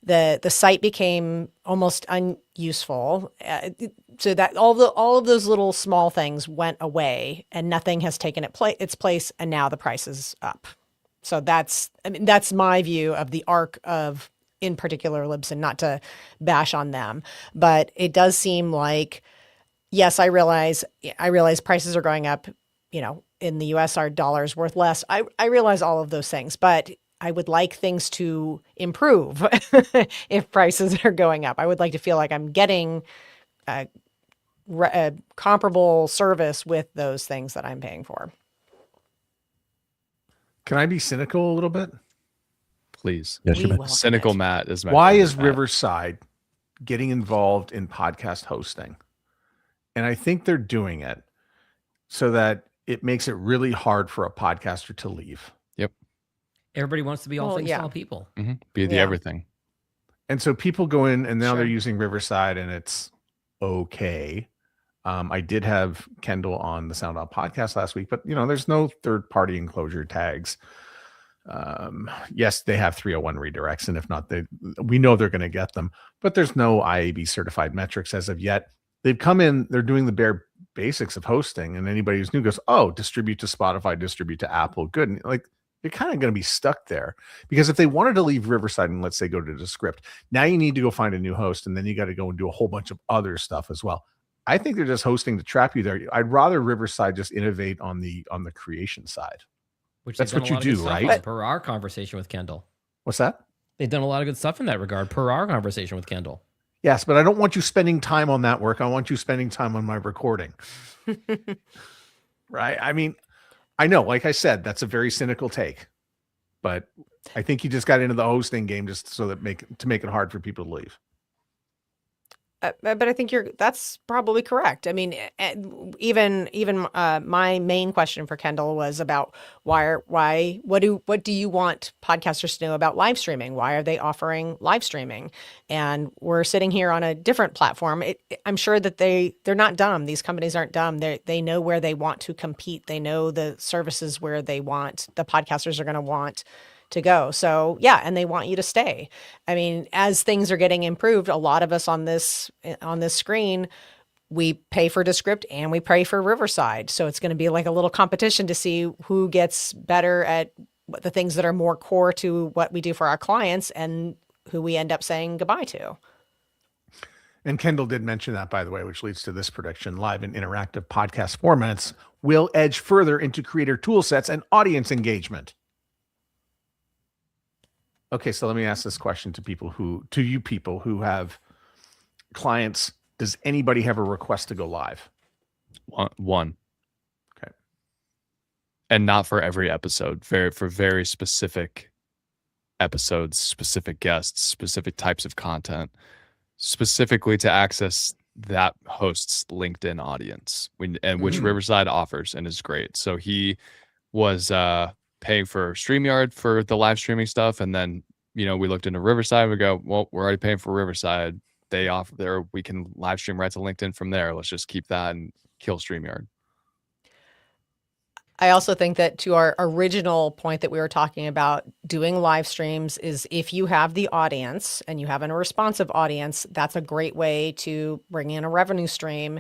The site became almost unuseful. So that all of those little small things went away, and nothing has taken its place, and now the price is up. So that's my view of the arc of, in particular, Libsyn, not to bash on them, but it does seem like, yes, I realize prices are going up, in the US our dollar's worth less. I realize all of those things, but I would like things to improve if prices are going up. I would like to feel like I'm getting a comparable service with those things that I'm paying for. Can I be cynical a little bit? Please. Yes, Cynical Matt is my Why favorite is Matt. Riverside getting involved in podcast hosting? And I think they're doing it so that it makes it really hard for a podcaster to leave. Yep. Everybody wants to be all things to all people. Mm-hmm. Be the everything. And so people go in, and now Sure. they're using Riverside, and it's okay. I did have Kendall on the Sound Out podcast last week, but there's no third-party enclosure tags. Yes, they have 301 redirects, and if not, we know they're going to get them, but there's no IAB certified metrics as of yet. They've come in, they're doing the bare basics of hosting, and anybody who's new goes, oh, distribute to Spotify, distribute to Apple. Good. And you're kind of going to be stuck there, because if they wanted to leave Riverside and let's say go to Descript, now you need to go find a new host, and then you got to go and do a whole bunch of other stuff as well. I think they're just hosting to trap you there. I'd rather Riverside just innovate on the creation side. Which That's they've what done a you lot of do, good stuff right? on, per our conversation with Kendall. What's that? They've done a lot of good stuff in that regard, per our conversation with Kendall. Yes, but I don't want you spending time on that work. I want you spending time on my recording. Right? I mean, I know, like I said, that's a very cynical take, but I think you just got into the hosting game just so that make it hard for people to leave. But I think that's probably correct. I mean, even my main question for Kendall was about what do you want podcasters to know about live streaming? Why are they offering live streaming? And we're sitting here on a different platform. I'm sure that they're not dumb. These companies aren't dumb. They know where they want to compete. They know the services where the podcasters are going to want to go. So yeah, and they want you to stay. I mean, as things are getting improved, a lot of us on this screen, we pay for Descript and we pay for Riverside. So it's going to be like a little competition to see who gets better at the things that are more core to what we do for our clients and who we end up saying goodbye to. And Kendall did mention that, by the way, which leads to this prediction. Live and interactive podcast formats will edge further into creator tool sets and audience engagement. Okay, so let me ask this question to you people who have clients. Does anybody have a request to go live? One. Okay. And not for every episode, for very specific episodes, specific guests, specific types of content, specifically to access that host's LinkedIn audience, which Riverside offers and is great. So he was paying for StreamYard for the live streaming stuff, and then we looked into Riverside. We go, well, we're already paying for Riverside. They offer there, we can live stream right to LinkedIn from there. Let's just keep that and kill StreamYard. I also think that to our original point that we were talking about, doing live streams is if you have the audience and you have a responsive audience, that's a great way to bring in a revenue stream.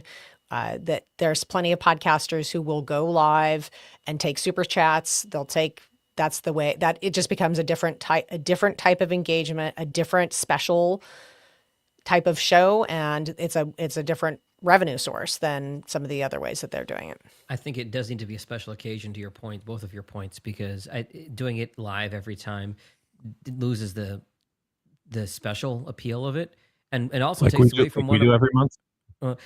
That there's plenty of podcasters who will go live and take super chats. That's the way that it just becomes a different type of engagement, a different special type of show, and it's a different revenue source than some of the other ways that they're doing it. I think it does need to be a special occasion, to your point, both of your points, because doing it live every time loses the special appeal of it, and it also takes away from what we do every month. But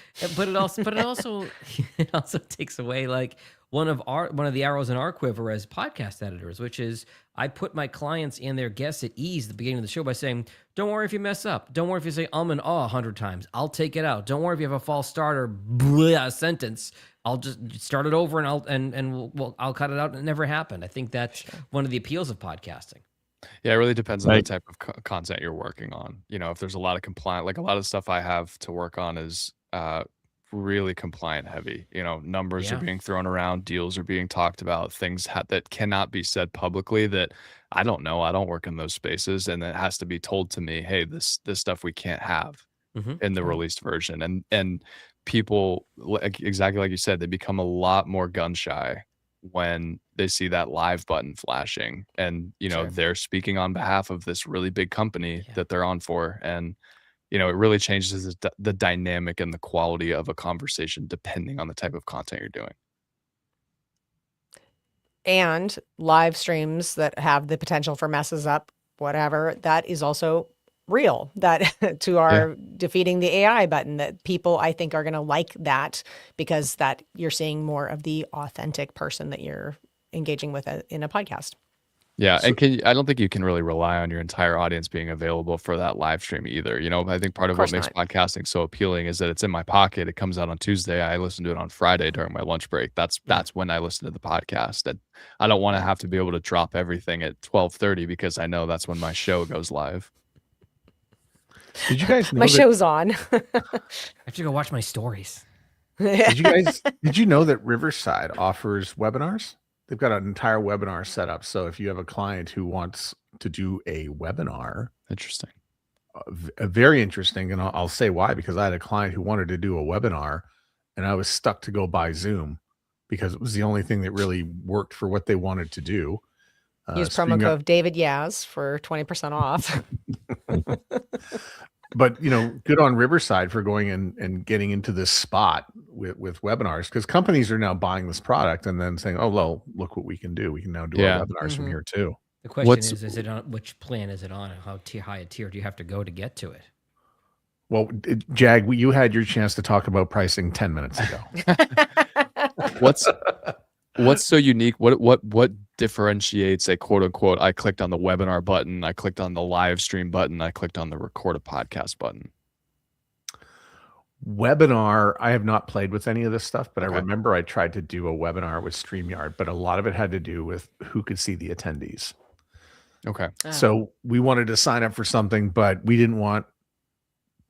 it also takes away like one of the arrows in our quiver as podcast editors, which is I put my clients and their guests at ease at the beginning of the show by saying, don't worry if you mess up. Don't worry if you say and 100 times. I'll take it out. Don't worry if you have a false start or sentence. I'll just start it over and I'll cut it out. And it never happened. I think that's one of the appeals of podcasting. Yeah, it really depends on the type of content you're working on. If there's a lot of compliant, like a lot of stuff I have to work on is really compliant heavy. Numbers are being thrown around, deals are being talked about, things that cannot be said publicly that I don't know. I don't work in those spaces, and it has to be told to me, hey, this stuff we can't have in the released version. And people, exactly like you said, they become a lot more gun shy when they see that live button flashing, and they're speaking on behalf of this really big company that they're on for, and it really changes the dynamic and the quality of a conversation depending on the type of content you're doing. And live streams that have the potential for messes up, whatever, that is also real. That to our defeating the AI button, that people I think are going to like that, because that you're seeing more of the authentic person that you're engaging with in a podcast. Yeah, and I don't think you can really rely on your entire audience being available for that live stream either. I think part of what makes podcasting so appealing is that it's in my pocket. It comes out on Tuesday. I listen to it on Friday during my lunch break. That's when I listen to the podcast. And I don't want to have to be able to drop everything at 12:30 because I know that's when my show goes live. Did you guys know my show's on? I have to go watch my stories. Did you know that Riverside offers webinars? They've got an entire webinar set up. So if you have a client who wants to do a webinar, interesting, very interesting. And I'll say why, because I had a client who wanted to do a webinar and I was stuck to go buy Zoom because it was the only thing that really worked for what they wanted to do. Use promo code David Yaz for 20% off. But, good on Riverside for going and getting into this spot with webinars, because companies are now buying this product and then saying, oh, well, look what we can do. We can now do our webinars from here too. The question is it on which plan is it on, and how high a tier do you have to go to get to it? Well, Jag, you had your chance to talk about pricing 10 minutes ago. What's so unique? What differentiates a quote unquote, I clicked on the webinar button, I clicked on the live stream button, I clicked on the record a podcast button? Webinar, I have not played with any of this stuff, but Okay. I remember I tried to do a webinar with StreamYard, but a lot of it had to do with who could see the attendees. Okay. So we wanted to sign up for something, but we didn't want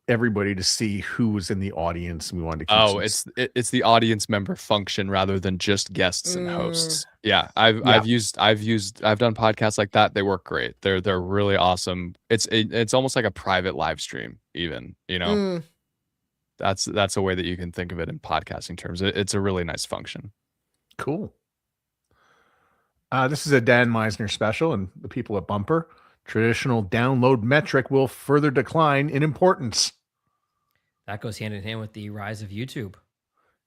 everybody to see who was in the audience. And we wanted to keep it's the audience member function rather than just guests and hosts. Yeah, I've done podcasts like that. They work great. They're really awesome. It's almost like a private live stream even, you know. That's a way that you can think of it in podcasting terms. It's a really nice function. Cool. This is a Dan Meisner special, and the people at Bumper. Traditional download metric will further decline in importance. That goes hand in hand with the rise of YouTube.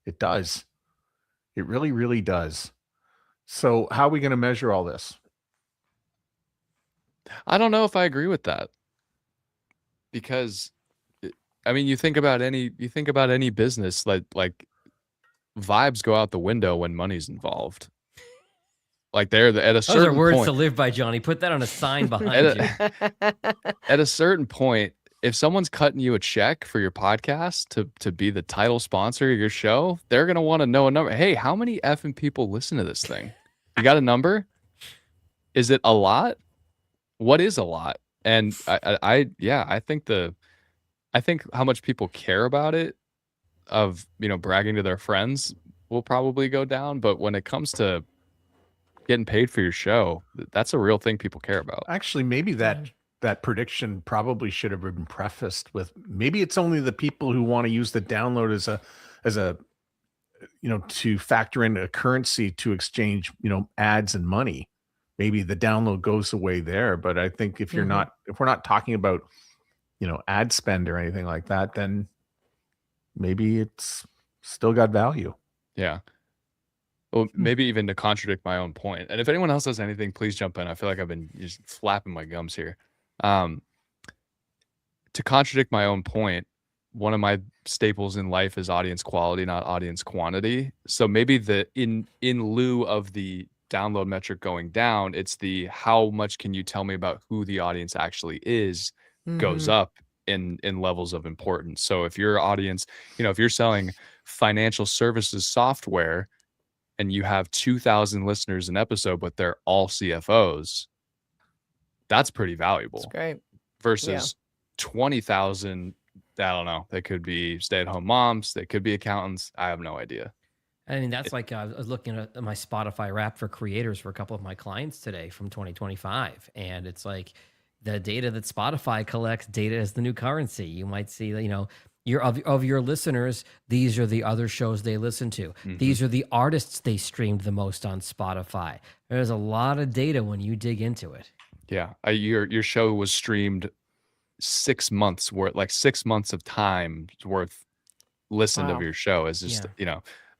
It does. It really, really does. So how are we going to measure all this? I don't know if I agree with that, because I mean, you think about any business, like vibes go out the window when money's involved. Like at a certain Those are words point, to live by, Johnny. Put that on a sign behind you. at a certain point, if someone's cutting you a check for your podcast to be the title sponsor of your show, they're gonna want to know a number. Hey, how many effing people listen to this thing? You got a number? Is it a lot? What is a lot? And I think how much people care about it, of bragging to their friends, will probably go down. But when it comes to getting paid for your show, that's a real thing people care about. Actually, maybe that prediction probably should have been prefaced with, maybe it's only the people who want to use the download as a to factor in a currency to exchange ads and money. Maybe the download goes away there. But I think if we're not talking about ad spend or anything like that, then maybe it's still got value. Yeah. Well, maybe even to contradict my own point. And if anyone else has anything, please jump in. I feel like I've been just flapping my gums here. To contradict my own point, one of my staples in life is audience quality, not audience quantity. So maybe in lieu of the download metric going down, it's the how much can you tell me about who the audience actually is goes up in levels of importance. So if your audience, if you're selling financial services software and you have 2,000 listeners an episode, but they're all CFOs, that's pretty valuable. That's great. Versus 20,000, I don't know. They could be stay-at-home moms. They could be accountants. I have no idea. I mean, that's like I was looking at my Spotify Wrap for creators for a couple of my clients today from 2025. And it's like the data that Spotify collects, data is the new currency. You might see that, of your listeners, these are the other shows they listen to. These are the artists they streamed the most on Spotify. There's a lot of data when you dig into it. Yeah. Your show was streamed 6 months worth, like 6 months of time worth listened of your show. Is just,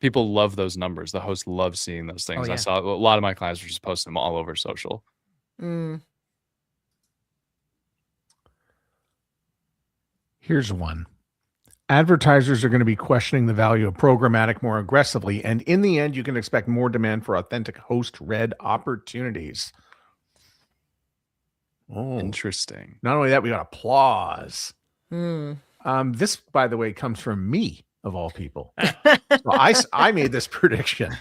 people love those numbers. The host loves seeing those things. I saw a lot of my clients were just posting them all over social. Here's one. Advertisers are going to be questioning the value of programmatic more aggressively, and in the end, you can expect more demand for authentic host-read opportunities. Oh, interesting. Not only that, we got applause. This, by the way, comes from me, of all people. So I made this prediction.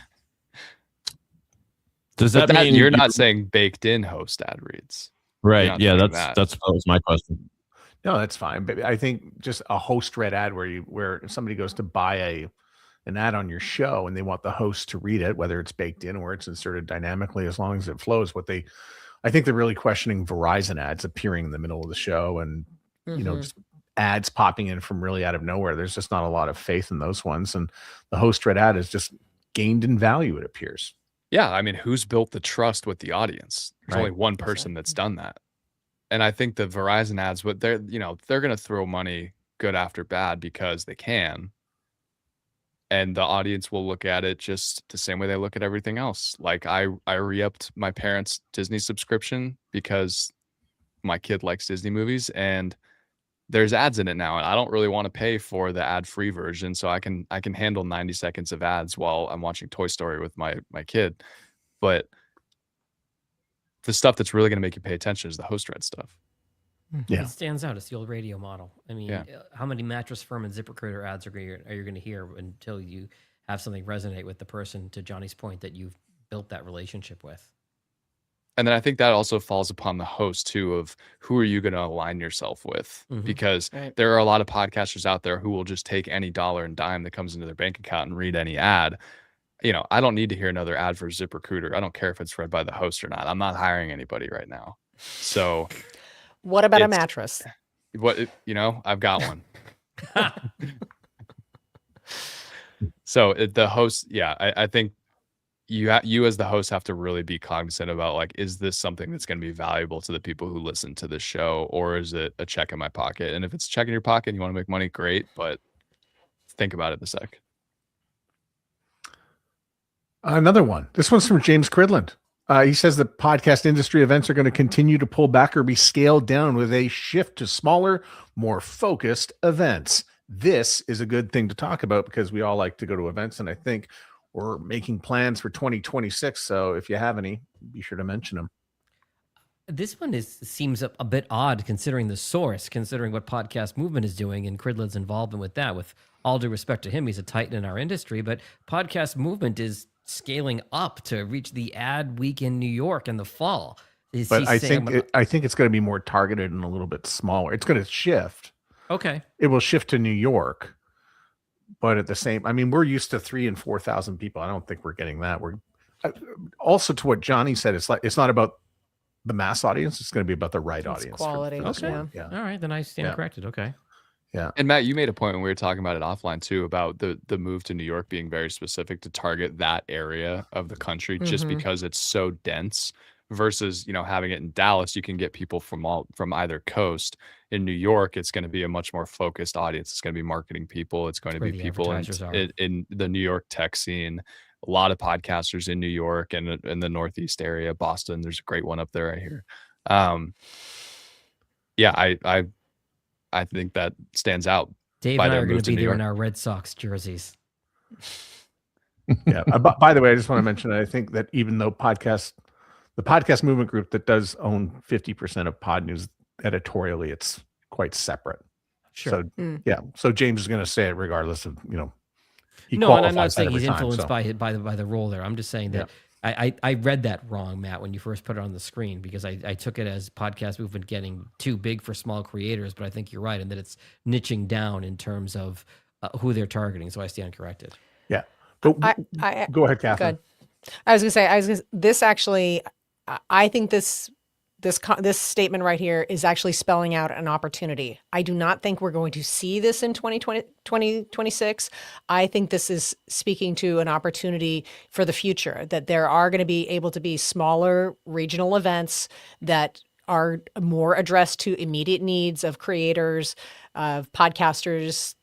Does that mean you're not saying baked in host ad reads? Right. Yeah, that was my question. No, that's fine. But I think just a host read ad where somebody goes to buy an ad on your show and they want the host to read it, whether it's baked in or it's inserted dynamically, as long as it flows. I think they're really questioning Verizon ads appearing in the middle of the show and just ads popping in from really out of nowhere. There's just not a lot of faith in those ones, and the host read ad has just gained in value, it appears. Yeah, I mean, who's built the trust with the audience? There's only one person that's done that. And I think the Verizon ads, but they're going to throw money good after bad because they can. And the audience will look at it just the same way they look at everything else. Like I re-upped my parents' Disney subscription because my kid likes Disney movies, and there's ads in it now, and I don't really want to pay for the ad-free version, so I can handle 90 seconds of ads while I'm watching Toy Story with my kid. But the stuff that's really going to make you pay attention is the host-read stuff. Yeah. It stands out. It's the old radio model. I mean, Yeah. how many Mattress Firm and ZipRecruiter ads are you going to hear until you have something resonate with the person, to Johnny's point, that you've built that relationship with? And then I think that also falls upon the host too, of who are you going to align yourself with? Because there are a lot of podcasters out there who will just take any dollar and dime that comes into their bank account and read any ad. You know, I don't need to hear another ad for ZipRecruiter. I don't care if it's read by the host or not. I'm not hiring anybody right now. So What about a mattress? I've got one. So the host, I think you as the host have to really be cognizant about, like, is this something that's going to be valuable to the people who listen to the show, or is it a check in my pocket? And if it's a check in your pocket and you want to make money, great, but think about it a sec. Another one. This one's from James Cridland. He says the podcast industry events are going to continue to pull back or be scaled down with a shift to smaller, more focused events. This is a good thing to talk about because we all like to go to events, and I think we're making plans for 2026. So if you have any, be sure to mention them. This one seems a bit odd considering the source, considering what Podcast Movement is doing and Cridland's involvement with that. With all due respect to him, he's a titan in our industry, but Podcast Movement is scaling up to reach the ad week in New York in the fall. But I think it's going to be more targeted and a little bit smaller. It's going to shift. Okay. It will shift to New York, but at the same, I mean, we're used to 3,000 and 4,000 people. I don't think we're getting that. We're also, to what Johnny said, it's not about the mass audience. It's going to be about the right audience. Quality. Yeah. All right. Then I stand corrected. Okay. Yeah. And Matt, you made a point when we were talking about it offline too, about the move to New York being very specific to target that area of the country, just because it's so dense, versus, having it in Dallas. You can get people from either coast. In New York, it's going to be a much more focused audience. It's going to be marketing people. It's going to be people in the New York tech scene. A lot of podcasters in New York and in the Northeast area, Boston. There's a great one up there, I hear. I think that stands out. Dave and I are going to be there in our Red Sox jerseys. Yeah. By the way, I just want to mention that I think that even though the podcast movement group that does own 50% of Pod News editorially, it's quite separate. Sure. So so James is going to say it regardless of, he no, and I'm not qualifies saying he's every time, influenced so. by the role there. I'm just saying that I read that wrong, Matt, when you first put it on the screen, because I took it as Podcast Movement getting too big for small creators, but I think you're right, and that it's niching down in terms of who they're targeting. So I stand corrected. Yeah. But go ahead, Catherine. Good. I was going to say, this actually, I think this statement right here is actually spelling out an opportunity. I do not think we're going to see this in 2026. I think this is speaking to an opportunity for the future, that there are going to be able to be smaller regional events that are more addressed to immediate needs of creators, of podcasters.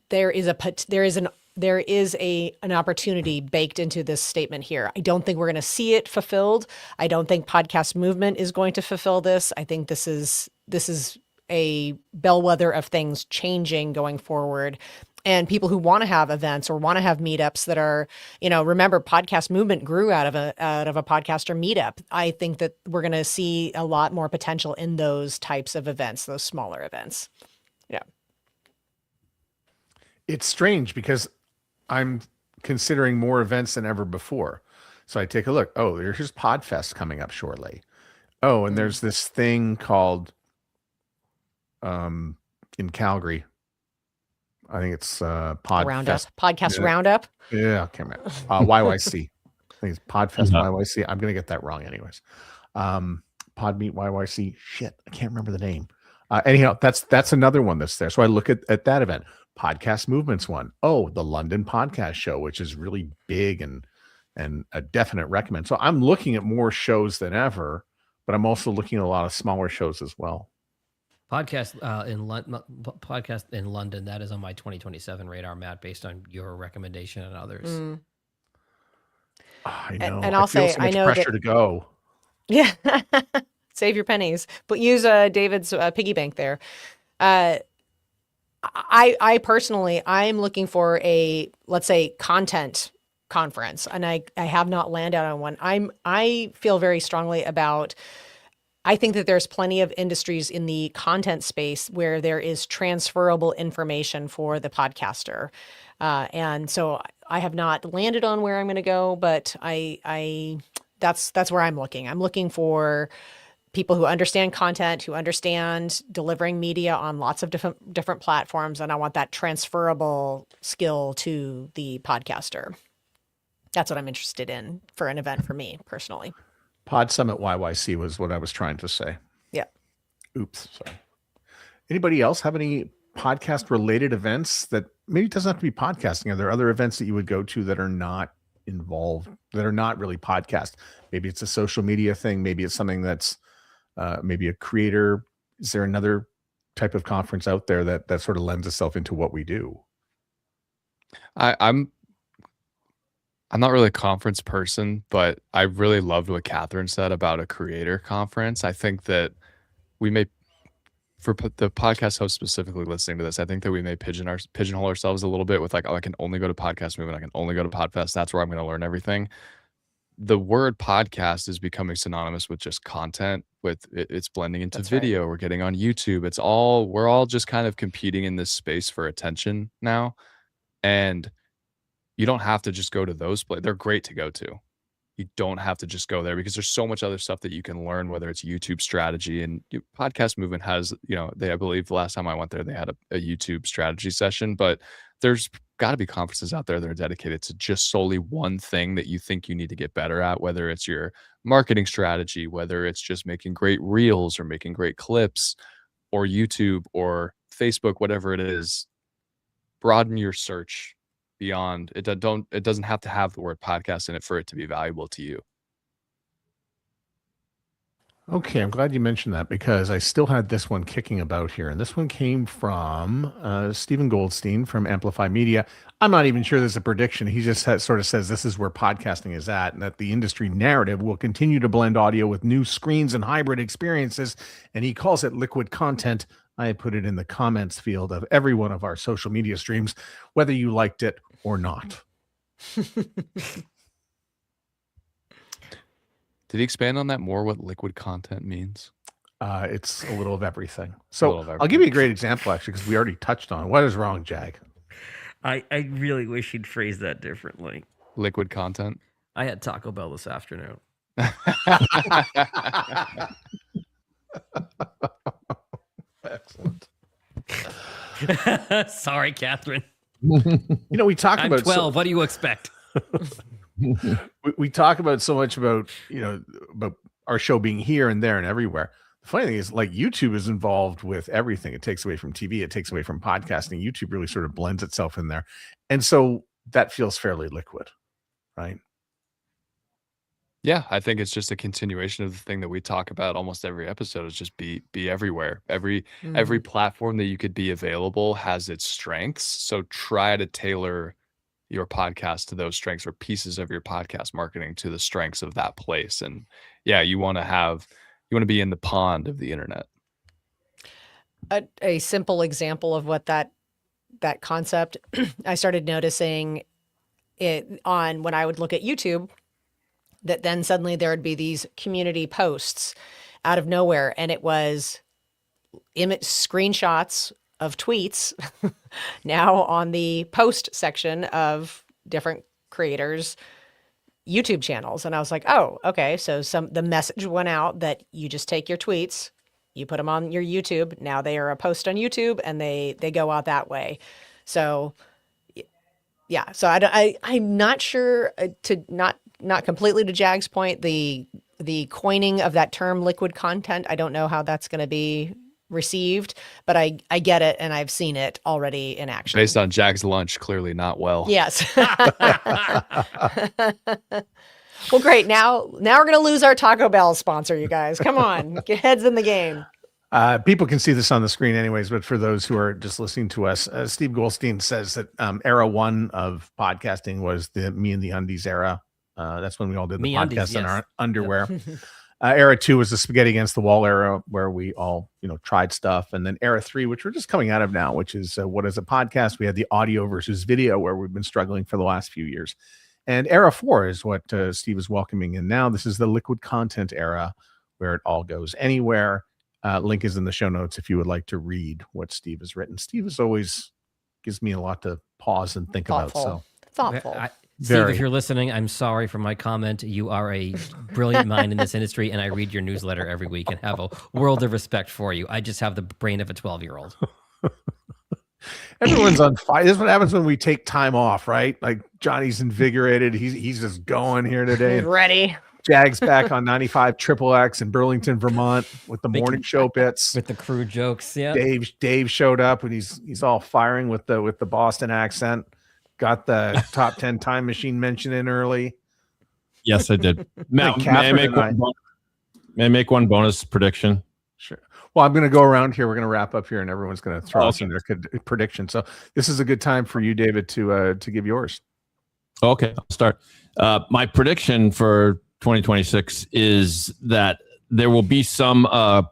There is an opportunity baked into this statement here. I don't think we're going to see it fulfilled. I don't think Podcast Movement is going to fulfill this. I think this is a bellwether of things changing going forward. And people who want to have events or want to have meetups that are, remember, Podcast Movement grew out of a podcaster meetup. I think that we're going to see a lot more potential in those types of events, those smaller events. Yeah. It's strange because I'm considering more events than ever before. So I take a look. Oh, there's Podfest coming up shortly. Oh, and there's this thing called in Calgary. I think it's Roundup. Podcast Roundup. Yeah, I can't remember. YYC. I think it's Podfest YYC. I'm gonna get that wrong anyways. Podmeet YYC. Shit, I can't remember the name. Anyhow, that's another one that's there. So I look at that event. Podcast Movement's one. Oh, the London Podcast Show, which is really big and a definite recommend. So I'm looking at more shows than ever, but I'm also looking at a lot of smaller shows as well. Podcast in London, that is on my 2027 radar, Matt, based on your recommendation and others. I know. And I'll say, so much I know pressure to go. Yeah. Save your pennies, but use David's piggy bank there. I personally, I'm looking for a, let's say, content conference, and I have not landed on one. I feel very strongly about, I think that there's plenty of industries in the content space where there is transferable information for the podcaster. And so I have not landed on where I'm going to go, but that's where I'm looking. I'm looking for people who understand content, who understand delivering media on lots of different platforms, and I want that transferable skill to the podcaster. That's what I'm interested in for an event for me personally. Pod Summit YYC was what I was trying to say. Yeah. Oops. Sorry. Anybody else have any podcast related events that maybe it doesn't have to be podcasting? Are there other events that you would go to that are not involved, that are not really podcast? Maybe it's a social media thing. Maybe it's something that's maybe a creator. Is there another type of conference out there that sort of lends itself into what we do? I'm not really a conference person, but I really loved what Catherine said about a creator conference. I think that we may, for the podcast host specifically listening to this, I think that we may pigeonhole ourselves a little bit with like, oh, I can only go to Podcast Movement, I can only go to Podfest. That's where I'm going to learn everything. The word podcast is becoming synonymous with just content. With it's blending into video. Right. We're getting on YouTube. We're all just kind of competing in this space for attention now, and you don't have to just go to those places. They're great to go to. You don't have to just go there because there's so much other stuff that you can learn, whether it's YouTube strategy, and Podcast Movement has, I believe the last time I went there, they had a YouTube strategy session, but there's got to be conferences out there that are dedicated to just solely one thing that you think you need to get better at, whether it's your marketing strategy, whether it's just making great reels or making great clips, or YouTube or Facebook, whatever it is. Broaden your search beyond it. It doesn't have to have the word podcast in it for it to be valuable to you. Okay, I'm glad you mentioned that because I still had this one kicking about here. And this one came from Steve Goldstein from Amplify Media. I'm not even sure there's a prediction. He just sort of says this is where podcasting is at, and that the industry narrative will continue to blend audio with new screens and hybrid experiences. And he calls it liquid content. I put it in the comments field of every one of our social media streams, whether you liked it or not. Did he expand on that more, what liquid content means? It's a little of everything. So I'll give you a great example, actually, because we already touched on it. What is wrong, Jag? I really wish you'd phrase that differently. Liquid content? I had Taco Bell this afternoon. Excellent. Sorry, Catherine. We talk I'm about 12. What do you expect? we talk about so much about about our show being here and there and everywhere. The funny thing is, like, YouTube is involved with everything. It takes away from TV, it takes away from podcasting. YouTube really sort of blends itself in there, and so that feels fairly liquid, right? Yeah, I think it's just a continuation of the thing that we talk about almost every episode, is just be everywhere. Every platform that you could be available has its strengths, so try to tailor your podcast to those strengths, or pieces of your podcast marketing to the strengths of that place. And yeah, you want to be in the pond of the internet. A simple example of what that concept, I started noticing it on when I would look at YouTube, that then suddenly there would be these community posts out of nowhere, and it was image screenshots of tweets now on the post section of different creators' YouTube channels. And I was like, oh, okay. So the message went out that you just take your tweets, you put them on your YouTube. Now they are a post on YouTube, and they go out that way. So yeah. So I'm not sure, to not completely to Jag's point, the coining of that term liquid content. I don't know how that's going to be received, but I get it, and I've seen it already in action. Based on Jag's lunch, clearly not well. Yes. Well, great. Now we're going to lose our Taco Bell sponsor, you guys. Come on, get heads in the game. People can see this on the screen anyways, but for those who are just listening to us, Steve Goldstein says that era one of podcasting was the Me and the Undies era. That's when we all did the podcast in our underwear. Era 2 was the spaghetti against the wall era where we all, tried stuff. And then Era 3, which we're just coming out of now, which is what is a podcast. We had the audio versus video where we've been struggling for the last few years. And Era 4 is what Steve is welcoming in now. This is the liquid content era where it all goes anywhere. Link is in the show notes if you would like to read what Steve has written. Steve is always gives me a lot to pause and think about. So Thoughtful. Steve, if you're listening, I'm sorry for my comment. You are a brilliant mind in this industry, and I read your newsletter every week and have a world of respect for you. I just have the brain of a 12-year-old. Everyone's on fire. This is what happens when we take time off, right? Like Johnny's invigorated. He's just going here today. He's ready. Jag's back on 95 XXX in Burlington, Vermont with the morning show bits. With the crew jokes, yeah. Dave showed up and he's all firing with the Boston accent. Got the top 10 time machine mentioned in early. Yes, I did. Matt, may I make one bonus prediction? Sure. Well, I'm going to go around here. We're going to wrap up here, and everyone's going to throw us in their prediction. So this is a good time for you, David, to give yours. Okay, I'll start. My prediction for 2026 is that there will be some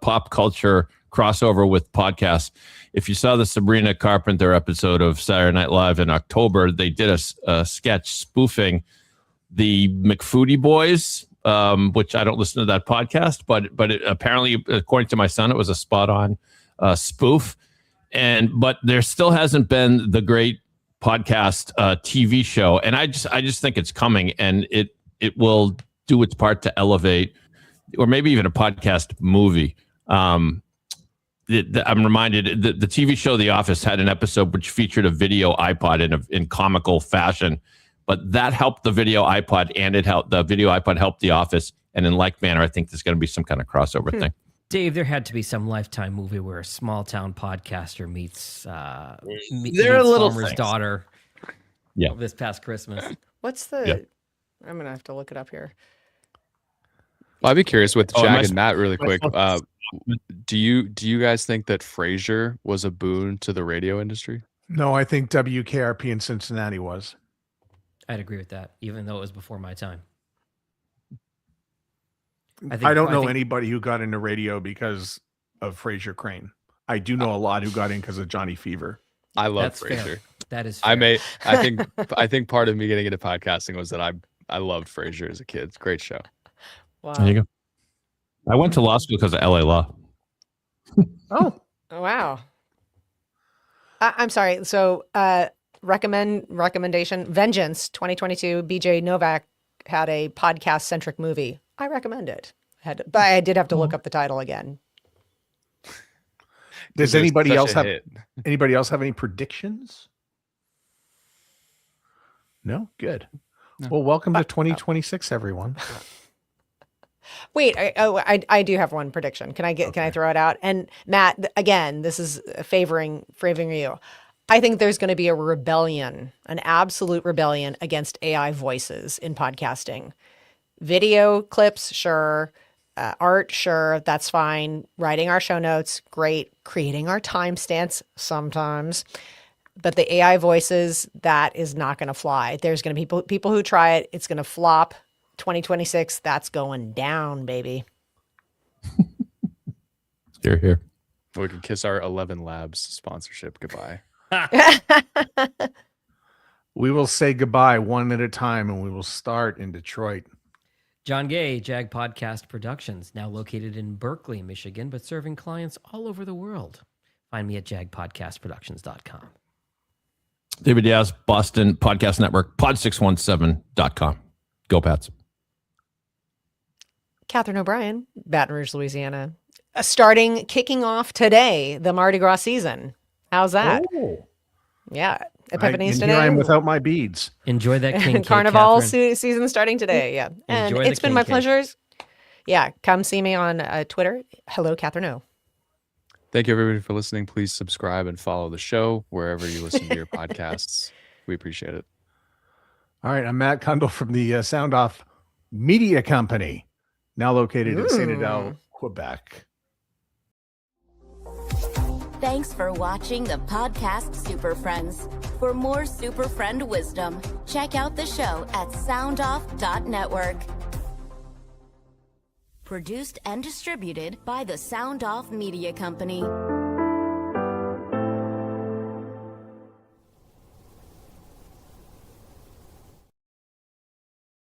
pop culture crossover with podcasts. If you saw the Sabrina Carpenter episode of Saturday Night Live in October, they did a sketch spoofing the McFoodie Boys, which I don't listen to that podcast, but it, apparently, according to my son, it was a spot-on spoof. But there still hasn't been the great podcast TV show, and I just think it's coming, and it will do its part to elevate, or maybe even a podcast movie. I'm reminded the TV show The Office had an episode which featured a video iPod in comical fashion, but that helped the video iPod, and the video iPod helped The Office. And in like manner, I think there's going to be some kind of crossover thing. Dave, there had to be some Lifetime movie where a small town podcaster meets farmer's daughter. Yeah, this past Christmas. What's the? Yeah. I'm gonna have to look it up here. Well, I'd be curious with Jag and Matt really quick. Do you guys think that Frasier was a boon to the radio industry? No, I think WKRP in Cincinnati was. I'd agree with that, even though it was before my time. I don't know anybody who got into radio because of Frasier Crane. I do know a lot who got in because of Johnny Fever. I love That's Frasier. Fair. That is fair. I think part of me getting into podcasting was that I loved Frasier as a kid. It's a great show. Wow. There you go. I went to law school because of LA Law. Oh, wow. I'm sorry. So, recommendation: Vengeance 2022. BJ Novak had a podcast centric movie. I recommend it. But I did have to look up the title again. Does anybody else have any predictions? No? Good. No. Well, welcome to 2026, everyone. Wait, I do have one prediction. Can I throw it out? And Matt, again, this is favoring you. I think there's going to be a rebellion, an absolute rebellion against AI voices in podcasting. Video clips, sure. Art, sure. That's fine. Writing our show notes, great. Creating our timestamps, sometimes. But the AI voices, that is not going to fly. There's going to be people who try it. It's going to flop. 2026, that's going down, baby. Here. We can kiss our 11 Labs sponsorship goodbye. We will say goodbye one at a time, and we will start in Detroit. John Gay, Jag Podcast Productions, now located in Berkeley, Michigan, but serving clients all over the world. Find me at jagpodcastproductions.com. David Diaz, Boston Podcast Network, pod617.com. Go Pats. Catherine O'Brien, Baton Rouge, Louisiana. Kicking off today, the Mardi Gras season. How's that? Oh. Yeah. Epiphanies today. Here I am without my beads. Enjoy that king cake, Carnival Catherine. season starting today. Yeah. And Enjoy it's the been my king cake. pleasure. Yeah. Come see me on Twitter. Hello, Catherine O. Thank you, everybody, for listening. Please subscribe and follow the show wherever you listen to your podcasts. We appreciate it. All right. I'm Matt Kundle from the Sound Off Media Company, now located in St. Adele, Quebec. Thanks for watching the podcast Super Friends. For more Super Friend wisdom, check out the show at soundoff.network. produced and distributed by the Sound Off Media Company.